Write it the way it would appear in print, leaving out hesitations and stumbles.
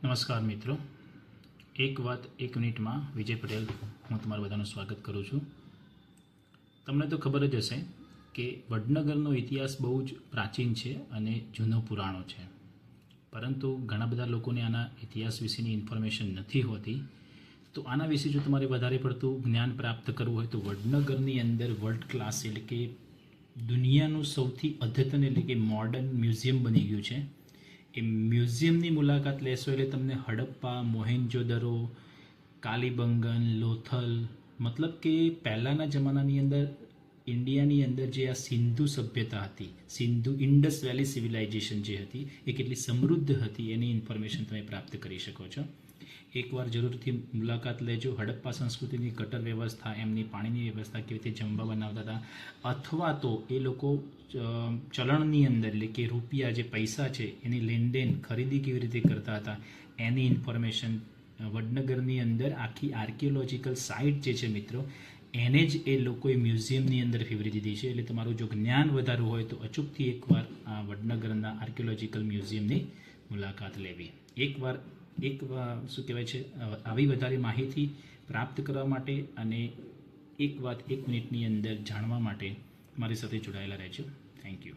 નમસ્કાર મિત્રો, એક વાત એક મિનિટમાં વિજય પટેલ હું તમારું બધાનું સ્વાગત કરું છું. તમને તો ખબર જ હશે કે વડનગરનો ઇતિહાસ બહુ જ પ્રાચીન છે અને જૂનો પુરાણો છે, પરંતુ ઘણા બધા લોકોને આના ઇતિહાસ વિશેની ઇન્ફોર્મેશન નથી હોતી. તો આના વિશે જો તમારે વધારે પડતું જ્ઞાન પ્રાપ્ત કરવું હોય તો વડનગરની અંદર વર્લ્ડ ક્લાસ એટલે કે દુનિયાનું સૌથી અદ્યતન એટલે કે મોડર્ન મ્યુઝિયમ બની ગયું છે. એ મ્યુઝિયમની મુલાકાત લેશો એટલે તમને હડપ્પા, મોહેન્જોદરો, કાલીબંગન, લોથલ, મતલબ કે પહેલાંના જમાનાની અંદર ઇન્ડિયાની અંદર જે આ સિંધુ સભ્યતા હતી, સિંધુ ઇન્ડસ વેલી સિવિલાઇઝેશન જે હતી એ કેટલી સમૃદ્ધ હતી એની ઇન્ફોર્મેશન તમે પ્રાપ્ત કરી શકો છો. એકવાર જરૂરથી મુલાકાત લેજો. હડપ્પા સંસ્કૃતિની ગટર વ્યવસ્થા, એમની પાણીની વ્યવસ્થા, કેવી રીતે જમવા બનાવતા હતા, અથવા તો એ લોકો ચલણની અંદર એટલે કે રૂપિયા જે પૈસા છે એની લેનદેન ખરીદી કેવી રીતે કરતા હતા એની ઇન્ફોર્મેશન વડનગરની અંદર આખી આર્કિયોલોજીકલ સાઇટ જે છે મિત્રો એને જ એ લોકોએ મ્યુઝિયમની અંદર ફેરવી દીધી છે. એટલે તમારું જો જ્ઞાન વધારવું હોય તો અચૂકથી એકવાર આ વડનગરના આર્કિયોલોજીકલ મ્યુઝિયમની મુલાકાત લેવી. એક શું કહેવાય છે, આવી વધારે માહિતી પ્રાપ્ત કરવા માટે અને એક વાત એક મિનિટની અંદર જાણવા માટે મારી સાથે જોડાયેલા રહેજો. Thank you.